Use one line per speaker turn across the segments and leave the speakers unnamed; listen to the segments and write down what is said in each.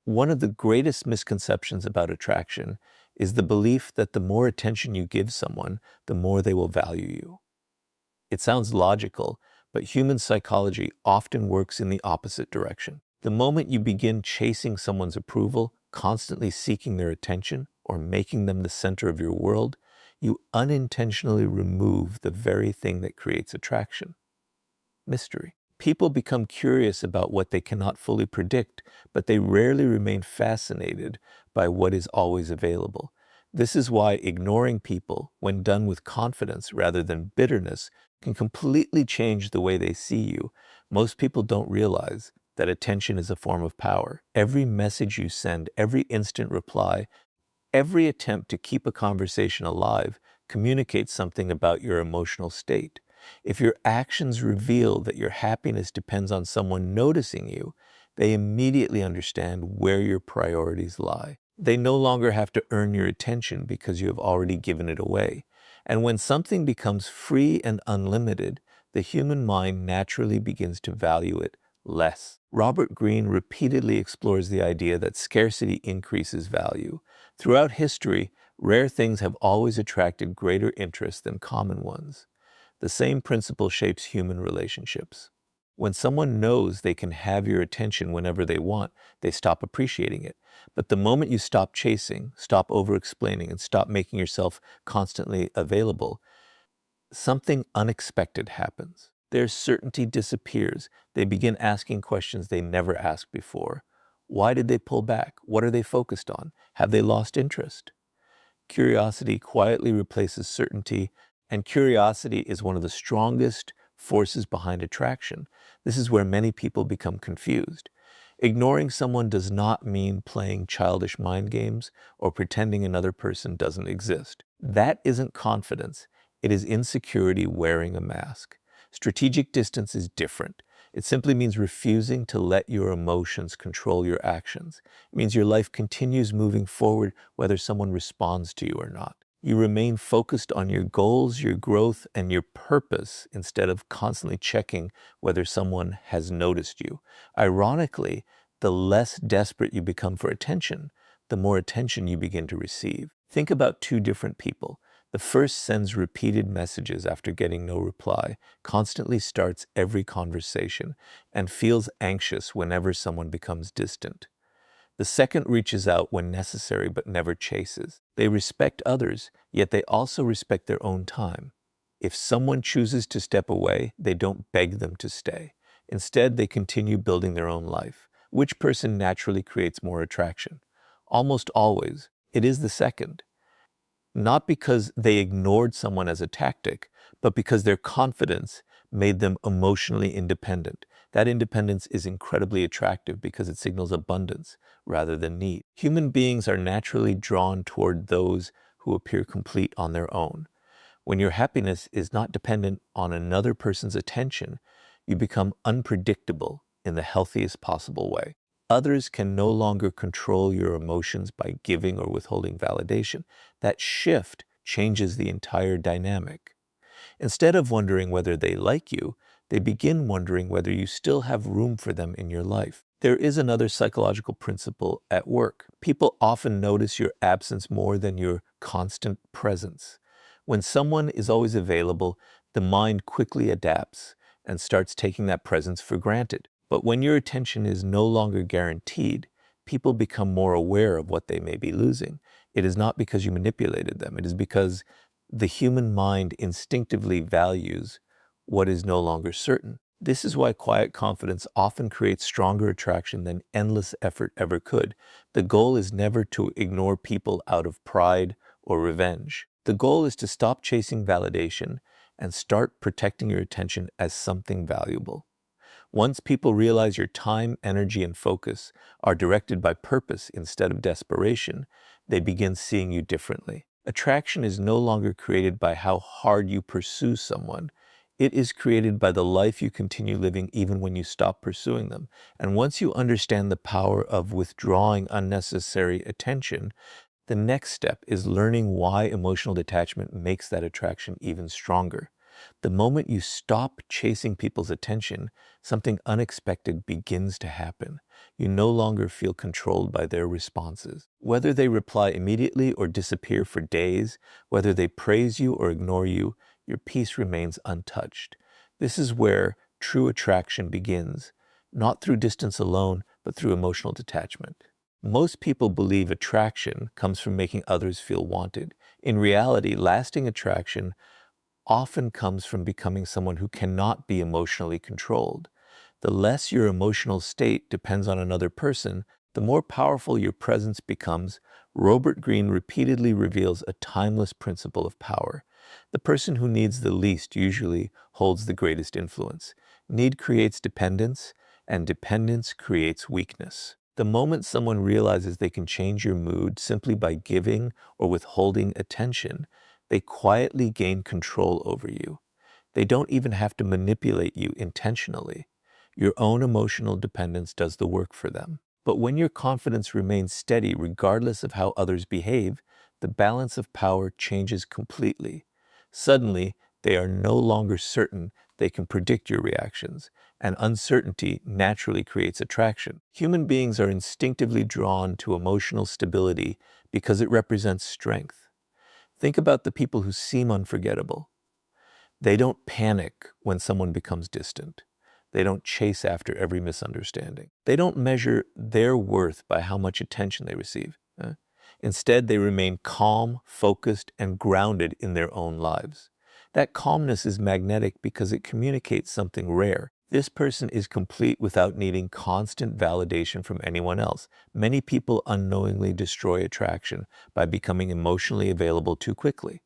One of the greatest misconceptions about attraction is the belief that the more attention you give someone, the more they will value you. It sounds logical, but human psychology often works in the opposite direction. The moment you begin chasing someone's approval, constantly seeking their attention, or making them the center of your world, you unintentionally remove the very thing that creates attraction: mystery. People become curious about what they cannot fully predict, but they rarely remain fascinated by what is always available. This is why ignoring people, when done with confidence rather than bitterness, can completely change the way they see you. Most people don't realize that attention is a form of power. Every message you send, every instant reply, every attempt to keep a conversation alive communicates something about your emotional state. If your actions reveal that your happiness depends on someone noticing you, they immediately understand where your priorities lie. They no longer have to earn your attention because you have already given it away. And when something becomes free and unlimited, the human mind naturally begins to value it less. Robert Greene repeatedly explores the idea that scarcity increases value. Throughout history, rare things have always attracted greater interest than common ones. The same principle shapes human relationships. When someone knows they can have your attention whenever they want, they stop appreciating it. But the moment you stop chasing, stop over-explaining, and stop making yourself constantly available, something unexpected happens. Their certainty disappears. They begin asking questions they never asked before. Why did they pull back? What are they focused on? Have they lost interest? Curiosity quietly replaces certainty, and curiosity is one of the strongest forces behind attraction. This is where many people become confused. Ignoring someone does not mean playing childish mind games or pretending another person doesn't exist. That isn't confidence. It is insecurity wearing a mask. Strategic distance is different. It simply means refusing to let your emotions control your actions. It means your life continues moving forward whether someone responds to you or not. You remain focused on your goals, your growth, and your purpose instead of constantly checking whether someone has noticed you. Ironically, the less desperate you become for attention, the more attention you begin to receive. Think about two different people. The first sends repeated messages after getting no reply, constantly starts every conversation, and feels anxious whenever someone becomes distant. The second reaches out when necessary but never chases. They respect others, yet they also respect their own time. If someone chooses to step away, they don't beg them to stay. Instead, they continue building their own life. Which person naturally creates more attraction? Almost always, it is the second. Not because they ignored someone as a tactic, but because their confidence made them emotionally independent. That independence is incredibly attractive because it signals abundance rather than need. Human beings are naturally drawn toward those who appear complete on their own. When your happiness is not dependent on another person's attention, you become unpredictable in the healthiest possible way. Others can no longer control your emotions by giving or withholding validation. That shift changes the entire dynamic. Instead of wondering whether they like you, they begin wondering whether you still have room for them in your life. There is another psychological principle at work. People often notice your absence more than your constant presence. When someone is always available, the mind quickly adapts and starts taking that presence for granted. But when your attention is no longer guaranteed, people become more aware of what they may be losing. It is not because you manipulated them. It is because the human mind instinctively values what is no longer certain. This is why quiet confidence often creates stronger attraction than endless effort ever could. The goal is never to ignore people out of pride or revenge. The goal is to stop chasing validation and start protecting your attention as something valuable. Once people realize your time, energy, and focus are directed by purpose instead of desperation, they begin seeing you differently. Attraction is no longer created by how hard you pursue someone. It is created by the life you continue living even when you stop pursuing them. And once you understand the power of withdrawing unnecessary attention, the next step is learning why emotional detachment makes that attraction even stronger. The moment you stop chasing people's attention, something unexpected begins to happen. You no longer feel controlled by their responses. Whether they reply immediately or disappear for days, whether they praise you or ignore you, your peace remains untouched. This is where true attraction begins, not through distance alone, but through emotional detachment. Most people believe attraction comes from making others feel wanted. In reality, lasting attraction often comes from becoming someone who cannot be emotionally controlled. The less your emotional state depends on another person, the more powerful your presence becomes. Robert Greene repeatedly reveals a timeless principle of power. The person who needs the least usually holds the greatest influence. Need creates dependence, and dependence creates weakness. The moment someone realizes they can change your mood simply by giving or withholding attention, they quietly gain control over you. They don't even have to manipulate you intentionally. Your own emotional dependence does the work for them. But when your confidence remains steady regardless of how others behave, the balance of power changes completely. Suddenly, they are no longer certain they can predict your reactions, and uncertainty naturally creates attraction. Human beings are instinctively drawn to emotional stability because it represents strength. Think about the people who seem unforgettable. They don't panic when someone becomes distant. They don't chase after every misunderstanding. They don't measure their worth by how much attention they receive. Instead, they remain calm, focused, and grounded in their own lives. That calmness is magnetic because it communicates something rare. This person is complete without needing constant validation from anyone else. Many people unknowingly destroy attraction by becoming emotionally available too quickly.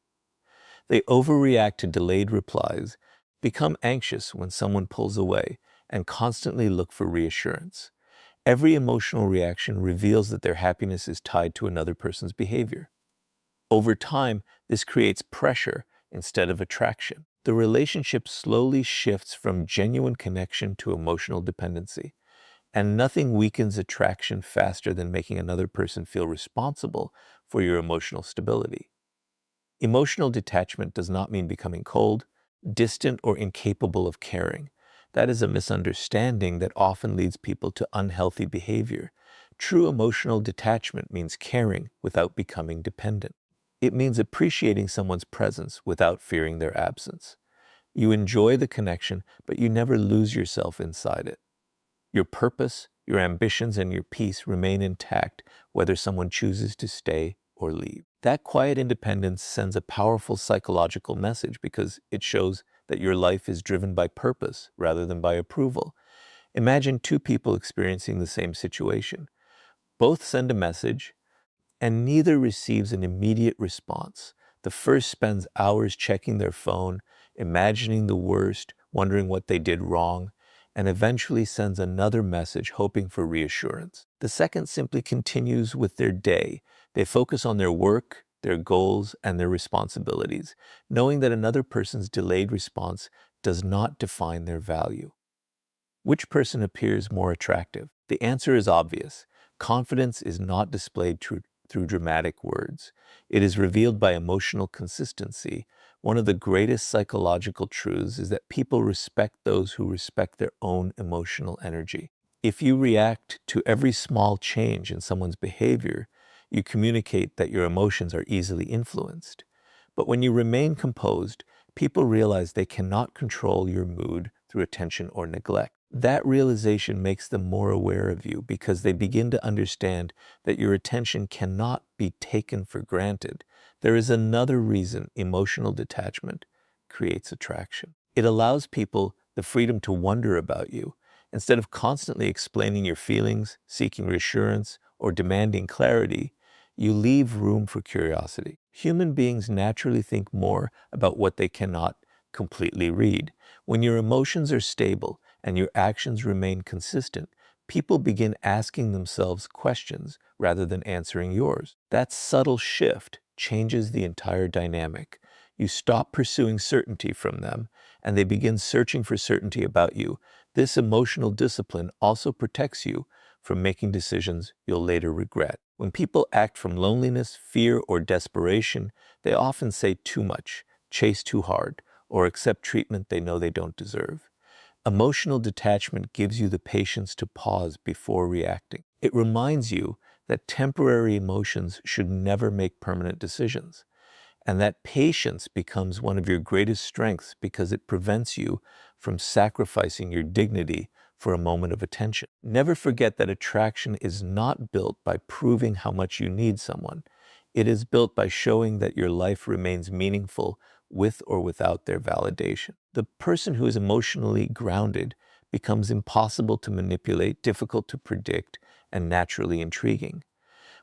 They overreact to delayed replies, become anxious when someone pulls away, and constantly look for reassurance. Every emotional reaction reveals that their happiness is tied to another person's behavior. Over time, this creates pressure instead of attraction. The relationship slowly shifts from genuine connection to emotional dependency, and nothing weakens attraction faster than making another person feel responsible for your emotional stability. Emotional detachment does not mean becoming cold, distant, or incapable of caring. That is a misunderstanding that often leads people to unhealthy behavior. True emotional detachment means caring without becoming dependent. It means appreciating someone's presence without fearing their absence. You enjoy the connection, but you never lose yourself inside it. Your purpose, your ambitions, and your peace remain intact whether someone chooses to stay or leave. That quiet independence sends a powerful psychological message because it shows that your life is driven by purpose rather than by approval. Imagine two people experiencing the same situation. Both send a message, and neither receives an immediate response. The first spends hours checking their phone, imagining the worst, wondering what they did wrong, and eventually sends another message hoping for reassurance. The second simply continues with their day. They focus on their work, their goals, and their responsibilities, knowing that another person's delayed response does not define their value. Which person appears more attractive? The answer is obvious. Confidence is not displayed through dramatic words. It is revealed by emotional consistency. One of the greatest psychological truths is that people respect those who respect their own emotional energy. If you react to every small change in someone's behavior, you communicate that your emotions are easily influenced. But when you remain composed, people realize they cannot control your mood through attention or neglect. That realization makes them more aware of you because they begin to understand that your attention cannot be taken for granted. There is another reason emotional detachment creates attraction. It allows people the freedom to wonder about you. Instead of constantly explaining your feelings, seeking reassurance, or demanding clarity, you leave room for curiosity. Human beings naturally think more about what they cannot completely read. When your emotions are stable and your actions remain consistent, people begin asking themselves questions rather than answering yours. That subtle shift changes the entire dynamic. You stop pursuing certainty from them, and they begin searching for certainty about you. This emotional discipline also protects you from making decisions you'll later regret. When people act from loneliness, fear, or desperation, they often say too much, chase too hard, or accept treatment they know they don't deserve. Emotional detachment gives you the patience to pause before reacting. It reminds you that temporary emotions should never make permanent decisions, and that patience becomes one of your greatest strengths because it prevents you from sacrificing your dignity for a moment of attention. Never forget that attraction is not built by proving how much you need someone. It is built by showing that your life remains meaningful with or without their validation. The person who is emotionally grounded becomes impossible to manipulate, difficult to predict, and naturally intriguing.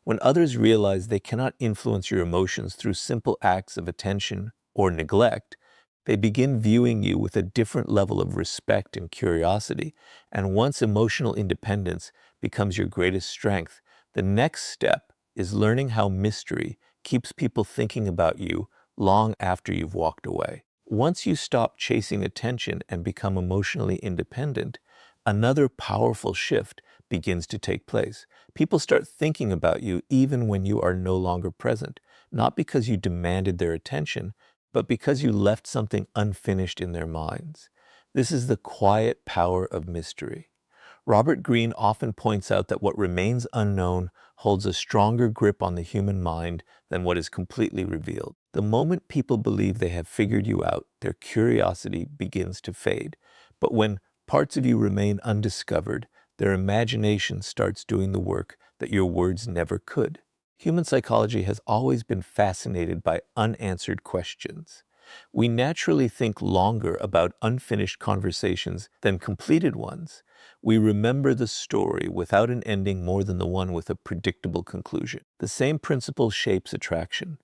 When others realize they cannot influence your emotions through simple acts of attention or neglect, they begin viewing you with a different level of respect and curiosity. And once emotional independence becomes your greatest strength, the next step is learning how mystery keeps people thinking about you long after you've walked away. Once you stop chasing attention and become emotionally independent, another powerful shift begins to take place. People start thinking about you even when you are no longer present, not because you demanded their attention, but because you left something unfinished in their minds. This is the quiet power of mystery. Robert Greene often points out that what remains unknown holds a stronger grip on the human mind than what is completely revealed. The moment people believe they have figured you out, their curiosity begins to fade. But when parts of you remain undiscovered, their imagination starts doing the work that your words never could. Human psychology has always been fascinated by unanswered questions. We naturally think longer about unfinished conversations than completed ones. We remember the story without an ending more than the one with a predictable conclusion. The same principle shapes attraction.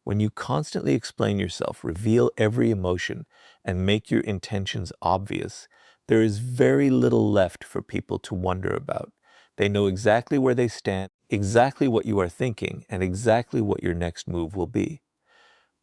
When you constantly explain yourself, reveal every emotion, and make your intentions obvious, there is very little left for people to wonder about. They know exactly where they stand, exactly what you are thinking, and exactly what your next move will be.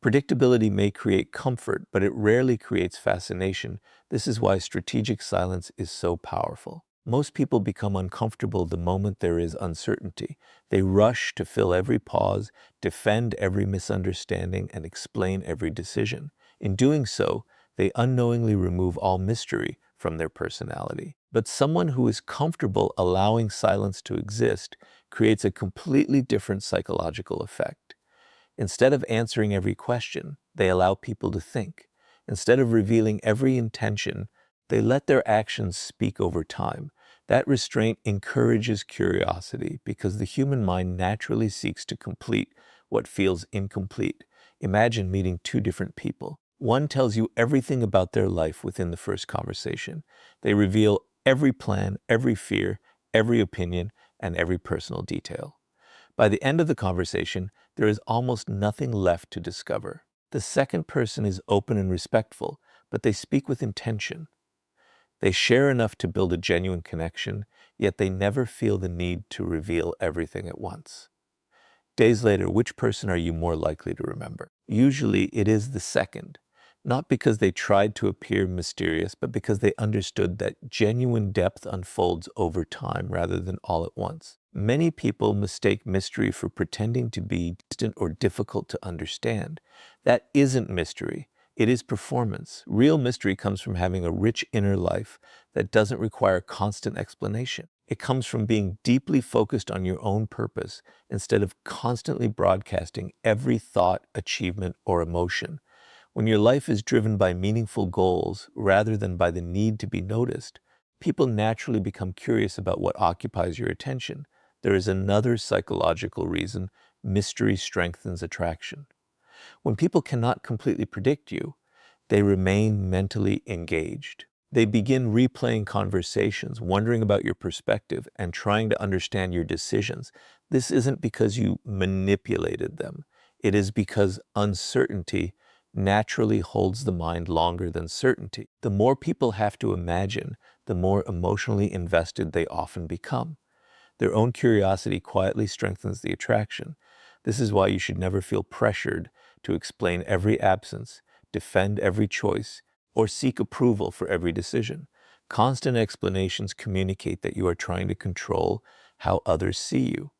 Predictability may create comfort, but it rarely creates fascination. This is why strategic silence is so powerful. Most people become uncomfortable the moment there is uncertainty. They rush to fill every pause, defend every misunderstanding, and explain every decision. In doing so, they unknowingly remove all mystery from their personality. But someone who is comfortable allowing silence to exist creates a completely different psychological effect. Instead of answering every question, they allow people to think. Instead of revealing every intention, they let their actions speak over time. That restraint encourages curiosity because the human mind naturally seeks to complete what feels incomplete. Imagine meeting two different people. One tells you everything about their life within the first conversation. They reveal every plan, every fear, every opinion, and every personal detail. By the end of the conversation, there is almost nothing left to discover. The second person is open and respectful, but they speak with intention. They share enough to build a genuine connection, yet they never feel the need to reveal everything at once. Days later, which person are you more likely to remember? Usually it is the second, not because they tried to appear mysterious, but because they understood that genuine depth unfolds over time rather than all at once. Many people mistake mystery for pretending to be distant or difficult to understand. That isn't mystery. It is performance. Real mystery comes from having a rich inner life that doesn't require constant explanation. It comes from being deeply focused on your own purpose instead of constantly broadcasting every thought, achievement, or emotion. When your life is driven by meaningful goals rather than by the need to be noticed, people naturally become curious about what occupies your attention. There is another psychological reason mystery strengthens attraction. When people cannot completely predict you, they remain mentally engaged. They begin replaying conversations, wondering about your perspective, and trying to understand your decisions. This isn't because you manipulated them. It is because uncertainty naturally holds the mind longer than certainty. The more people have to imagine, the more emotionally invested they often become. Their own curiosity quietly strengthens the attraction. This is why you should never feel pressured to explain every absence, defend every choice, or seek approval for every decision. Constant explanations communicate that you are trying to control how others see you.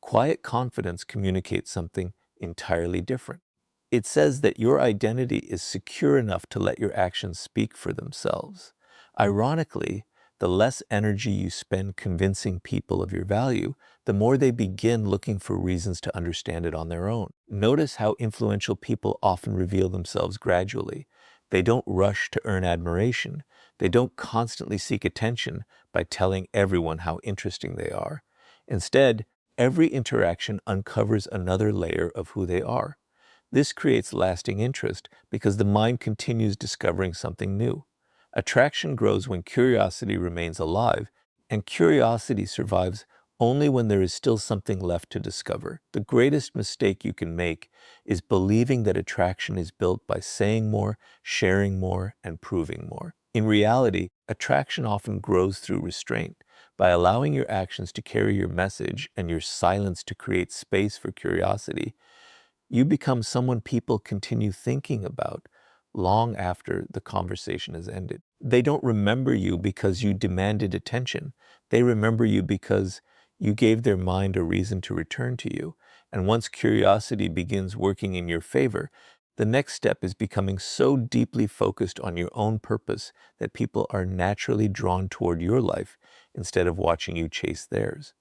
Quiet confidence communicates something entirely different. It says that your identity is secure enough to let your actions speak for themselves. Ironically, the less energy you spend convincing people of your value, the more they begin looking for reasons to understand it on their own. Notice how influential people often reveal themselves gradually. They don't rush to earn admiration. They don't constantly seek attention by telling everyone how interesting they are. Instead, every interaction uncovers another layer of who they are. This creates lasting interest because the mind continues discovering something new. Attraction grows when curiosity remains alive, and curiosity survives only when there is still something left to discover. The greatest mistake you can make is believing that attraction is built by saying more, sharing more, and proving more. In reality, attraction often grows through restraint. By allowing your actions to carry your message and your silence to create space for curiosity, you become someone people continue thinking about long after the conversation has ended. They don't remember you because you demanded attention. They remember you because you gave their mind a reason to return to you. And once curiosity begins working in your favor, the next step is becoming so deeply focused on your own purpose that people are naturally drawn toward your life instead of watching you chase theirs.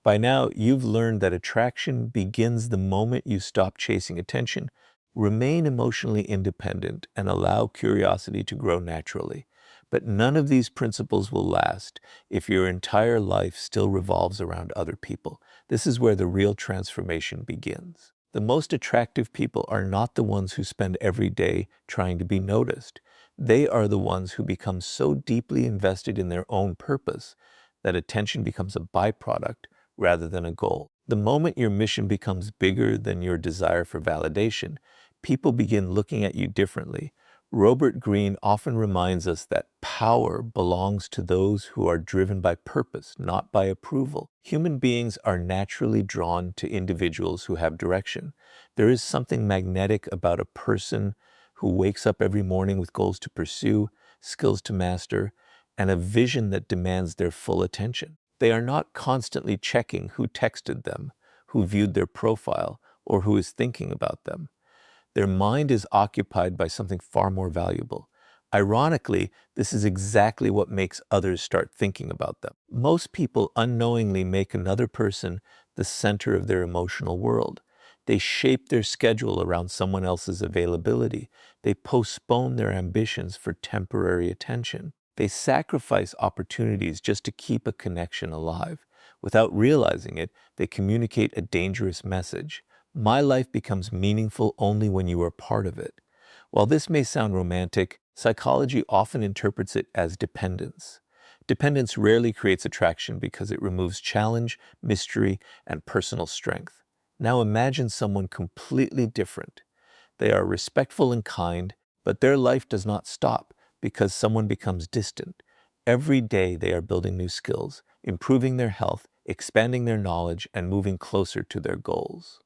By now, you've learned that attraction begins the moment you stop chasing attention. Remain emotionally independent and allow curiosity to grow naturally. But none of these principles will last if your entire life still revolves around other people. This is where the real transformation begins. The most attractive people are not the ones who spend every day trying to be noticed. They are the ones who become so deeply invested in their own purpose that attention becomes a byproduct rather than a goal. The moment your mission becomes bigger than your desire for validation, people begin looking at you differently. Robert Greene often reminds us that power belongs to those who are driven by purpose, not by approval. Human beings are naturally drawn to individuals who have direction. There is something magnetic about a person who wakes up every morning with goals to pursue, skills to master, and a vision that demands their full attention. They are not constantly checking who texted them, who viewed their profile, or who is thinking about them. Their mind is occupied by something far more valuable. Ironically, this is exactly what makes others start thinking about them. Most people unknowingly make another person the center of their emotional world. They shape their schedule around someone else's availability. They postpone their ambitions for temporary attention. They sacrifice opportunities just to keep a connection alive. Without realizing it, they communicate a dangerous message. My life becomes meaningful only when you are part of it. While this may sound romantic, psychology often interprets it as dependence. Dependence rarely creates attraction because it removes challenge, mystery, and personal strength. Now imagine someone completely different. They are respectful and kind, but their life does not stop because someone becomes distant. Every day they are building new skills, improving their health, expanding their knowledge, and moving closer to their goals.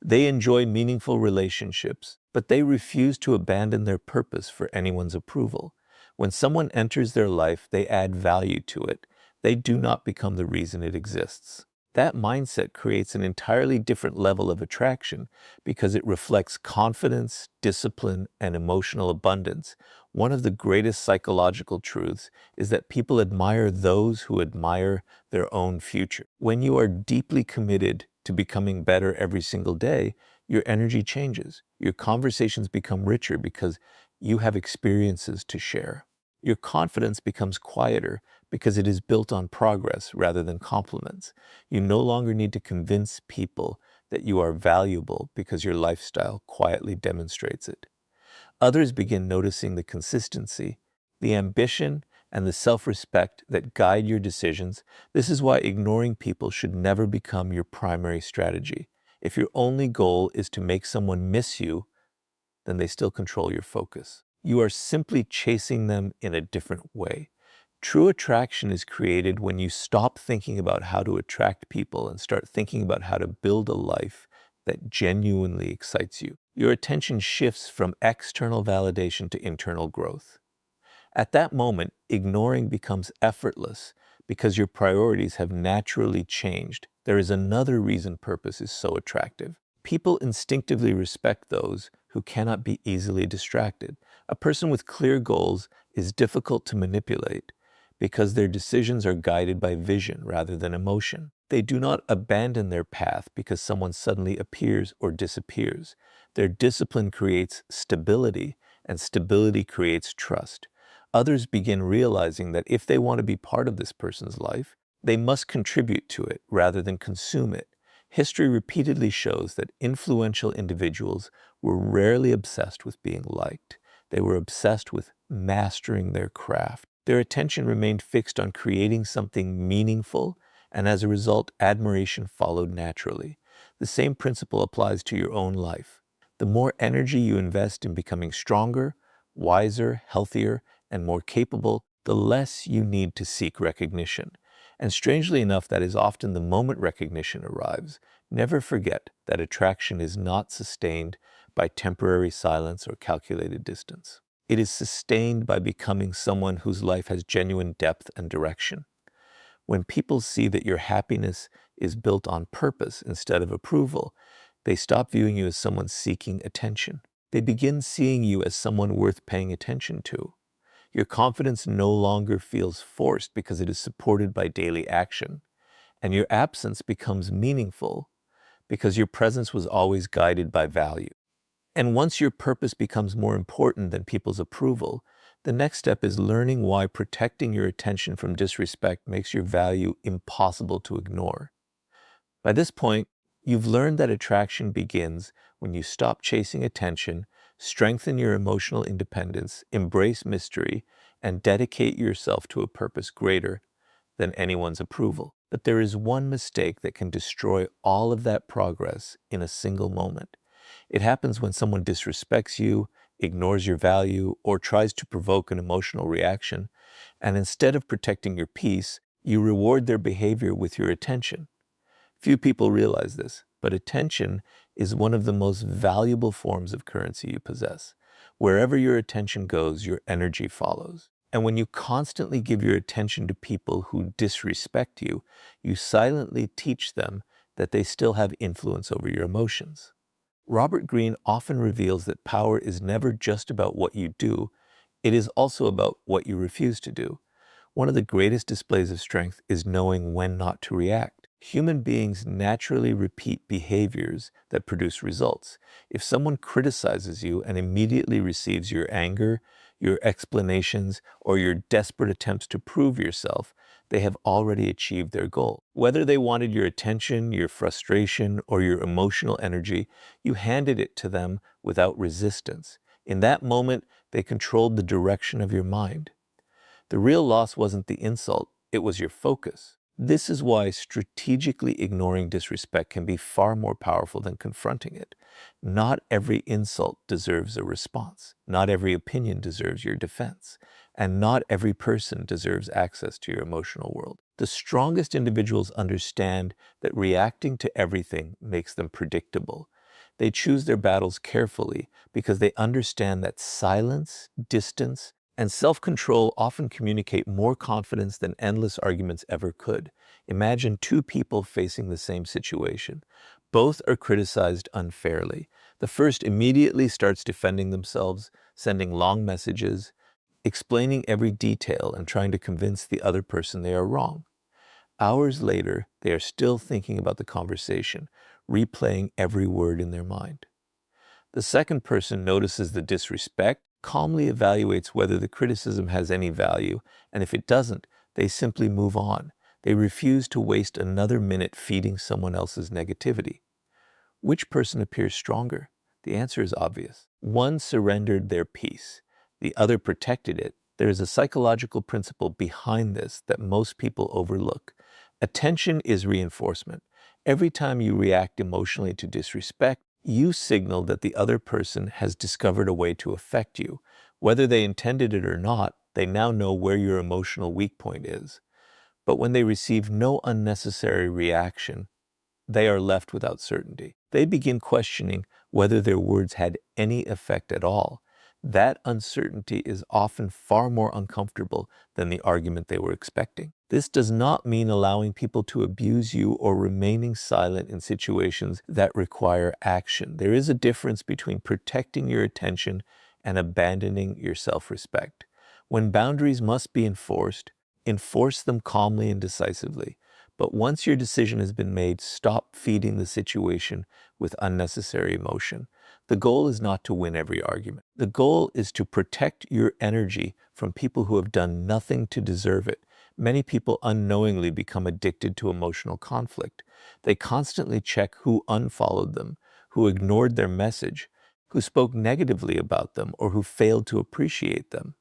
They enjoy meaningful relationships, but they refuse to abandon their purpose for anyone's approval. When someone enters their life, they add value to it. They do not become the reason it exists. That mindset creates an entirely different level of attraction because it reflects confidence, discipline, and emotional abundance. One of the greatest psychological truths is that people admire those who admire their own future. When you are deeply committed to becoming better every single day, your energy changes. Your conversations become richer because you have experiences to share. Your confidence becomes quieter because it is built on progress rather than compliments. You no longer need to convince people that you are valuable because your lifestyle quietly demonstrates it. Others begin noticing the consistency, the ambition, and the self-respect that guide your decisions. This is why ignoring people should never become your primary strategy. If your only goal is to make someone miss you, then they still control your focus. You are simply chasing them in a different way. True attraction is created when you stop thinking about how to attract people and start thinking about how to build a life that genuinely excites you. Your attention shifts from external validation to internal growth. At that moment, ignoring becomes effortless because your priorities have naturally changed. There is another reason purpose is so attractive. People instinctively respect those who cannot be easily distracted. A person with clear goals is difficult to manipulate because their decisions are guided by vision rather than emotion. They do not abandon their path because someone suddenly appears or disappears. Their discipline creates stability, and stability creates trust. Others begin realizing that if they want to be part of this person's life, they must contribute to it rather than consume it. History repeatedly shows that influential individuals were rarely obsessed with being liked. They were obsessed with mastering their craft. Their attention remained fixed on creating something meaningful, and as a result, admiration followed naturally. The same principle applies to your own life. The more energy you invest in becoming stronger, wiser, healthier, and more capable, the less you need to seek recognition. And strangely enough, that is often the moment recognition arrives. Never forget that attraction is not sustained by temporary silence or calculated distance. It is sustained by becoming someone whose life has genuine depth and direction. When people see that your happiness is built on purpose instead of approval, they stop viewing you as someone seeking attention. They begin seeing you as someone worth paying attention to. Your confidence no longer feels forced because it is supported by daily action, and your absence becomes meaningful because your presence was always guided by value. And once your purpose becomes more important than people's approval, the next step is learning why protecting your attention from disrespect makes your value impossible to ignore. By this point, you've learned that attraction begins when you stop chasing attention, strengthen your emotional independence, embrace mystery, and dedicate yourself to a purpose greater than anyone's approval. But there is one mistake that can destroy all of that progress in a single moment. It happens when someone disrespects you, ignores your value, or tries to provoke an emotional reaction, and instead of protecting your peace, you reward their behavior with your attention. Few people realize this, but attention is one of the most valuable forms of currency you possess. Wherever your attention goes, your energy follows. And when you constantly give your attention to people who disrespect you, you silently teach them that they still have influence over your emotions. Robert Greene often reveals that power is never just about what you do, it is also about what you refuse to do. One of the greatest displays of strength is knowing when not to react. Human beings naturally repeat behaviors that produce results. If someone criticizes you and immediately receives your anger, your explanations, or your desperate attempts to prove yourself, they have already achieved their goal. Whether they wanted your attention, your frustration, or your emotional energy, you handed it to them without resistance. In that moment, they controlled the direction of your mind. The real loss wasn't the insult, it was your focus. This is why strategically ignoring disrespect can be far more powerful than confronting it. Not every insult deserves a response. Not every opinion deserves your defense. And not every person deserves access to your emotional world. The strongest individuals understand that reacting to everything makes them predictable. They choose their battles carefully because they understand that silence, distance, and self-control often communicate more confidence than endless arguments ever could. Imagine two people facing the same situation. Both are criticized unfairly. The first immediately starts defending themselves, sending long messages, explaining every detail and trying to convince the other person they are wrong. Hours later, they are still thinking about the conversation, replaying every word in their mind. The second person notices the disrespect, calmly evaluates whether the criticism has any value, and if it doesn't, they simply move on. They refuse to waste another minute feeding someone else's negativity. Which person appears stronger? The answer is obvious. One surrendered their peace. The other protected it. There is a psychological principle behind this that most people overlook. Attention is reinforcement. Every time you react emotionally to disrespect, you signal that the other person has discovered a way to affect you. Whether they intended it or not, they now know where your emotional weak point is. But when they receive no unnecessary reaction, they are left without certainty. They begin questioning whether their words had any effect at all. That uncertainty is often far more uncomfortable than the argument they were expecting. This does not mean allowing people to abuse you or remaining silent in situations that require action. There is a difference between protecting your attention and abandoning your self-respect. When boundaries must be enforced, enforce them calmly and decisively. But once your decision has been made, stop feeding the situation with unnecessary emotion. The goal is not to win every argument. The goal is to protect your energy from people who have done nothing to deserve it. Many people unknowingly become addicted to emotional conflict. They constantly check who unfollowed them, who ignored their message, who spoke negatively about them, or who failed to appreciate them.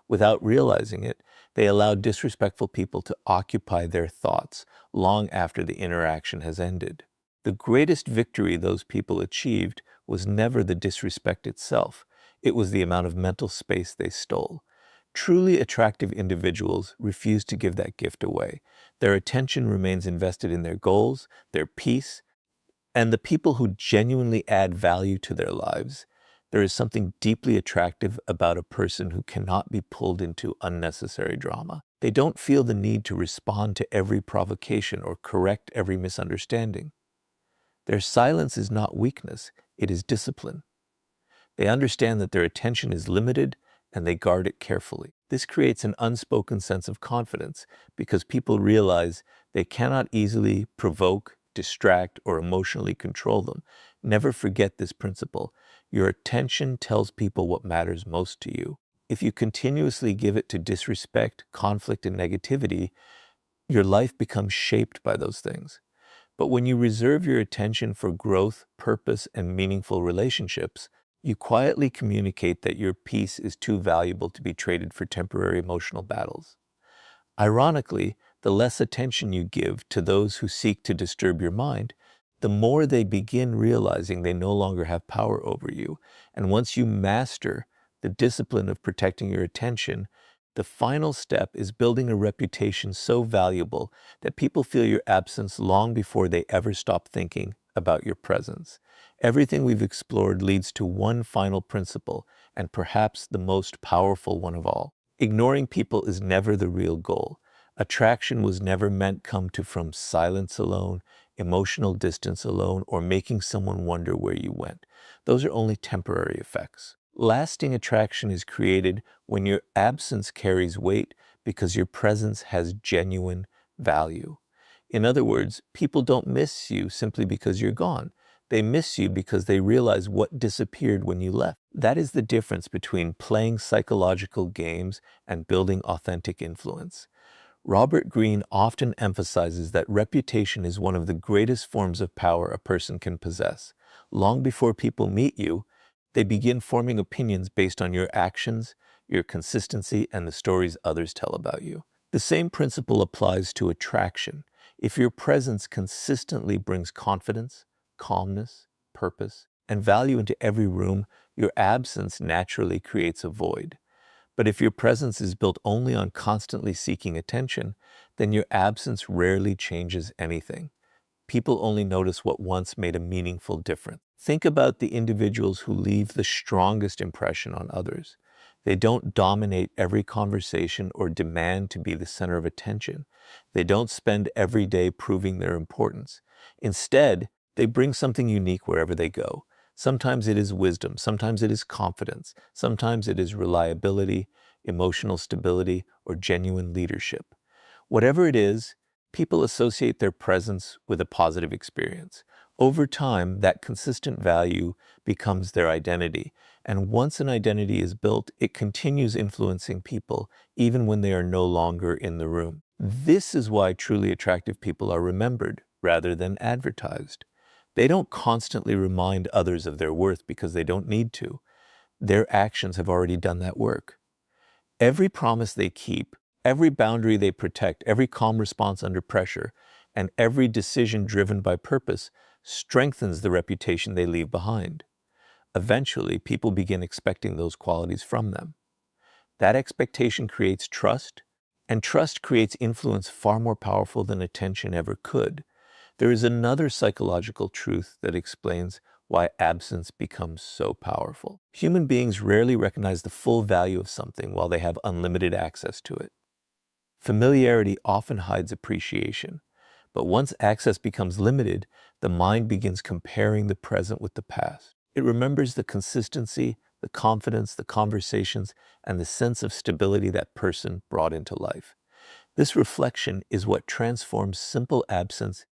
Without realizing it, they allow disrespectful people to occupy their thoughts long after the interaction has ended. The greatest victory those people achieved was never the disrespect itself. It was the amount of mental space they stole. Truly attractive individuals refuse to give that gift away. Their attention remains invested in their goals, their peace, and the people who genuinely add value to their lives. There is something deeply attractive about a person who cannot be pulled into unnecessary drama. They don't feel the need to respond to every provocation or correct every misunderstanding. Their silence is not weakness, it is discipline. They understand that their attention is limited and they guard it carefully. This creates an unspoken sense of confidence because people realize they cannot easily provoke, distract, or emotionally control them. Never forget this principle. Your attention tells people what matters most to you. If you continuously give it to disrespect, conflict, and negativity, your life becomes shaped by those things. But when you reserve your attention for growth, purpose, and meaningful relationships, you quietly communicate that your peace is too valuable to be traded for temporary emotional battles. Ironically, the less attention you give to those who seek to disturb your mind, the more they begin realizing they no longer have power over you. And once you master the discipline of protecting your attention, the final step is building a reputation so valuable that people feel your absence long before they ever stop thinking about your presence. Everything we've explored leads to one final principle, and perhaps the most powerful one of all. Ignoring people is never the real goal. Attraction was never meant come to from silence alone, emotional distance alone, or making someone wonder where you went. Those are only temporary effects. Lasting attraction is created when your absence carries weight because your presence has genuine value. In other words, people don't miss you simply because you're gone. They miss you because they realize what disappeared when you left. That is the difference between playing psychological games and building authentic influence. Robert Greene often emphasizes that reputation is one of the greatest forms of power a person can possess. Long before people meet you, they begin forming opinions based on your actions, your consistency, and the stories others tell about you. The same principle applies to attraction. If your presence consistently brings confidence, calmness, purpose, and value into every room, your absence naturally creates a void. But if your presence is built only on constantly seeking attention, then your absence rarely changes anything. People only notice what once made a meaningful difference. Think about the individuals who leave the strongest impression on others. They don't dominate every conversation or demand to be the center of attention. They don't spend every day proving their importance. Instead, they bring something unique wherever they go. Sometimes it is wisdom, sometimes it is confidence, sometimes it is reliability, emotional stability, or genuine leadership. Whatever it is, people associate their presence with a positive experience. Over time, that consistent value becomes their identity. And once an identity is built, it continues influencing people even when they are no longer in the room. This is why truly attractive people are remembered rather than advertised. They don't constantly remind others of their worth because they don't need to. Their actions have already done that work. Every promise they keep, every boundary they protect, every calm response under pressure, and every decision driven by purpose strengthens the reputation they leave behind. Eventually, people begin expecting those qualities from them. That expectation creates trust, and trust creates influence far more powerful than attention ever could. There is another psychological truth that explains why absence becomes so powerful. Human beings rarely recognize the full value of something while they have unlimited access to it. Familiarity often hides appreciation, but once access becomes limited, the mind begins comparing the present with the past. It remembers the consistency, the confidence, the conversations, and the sense of stability that person brought into life. This reflection is what transforms simple absence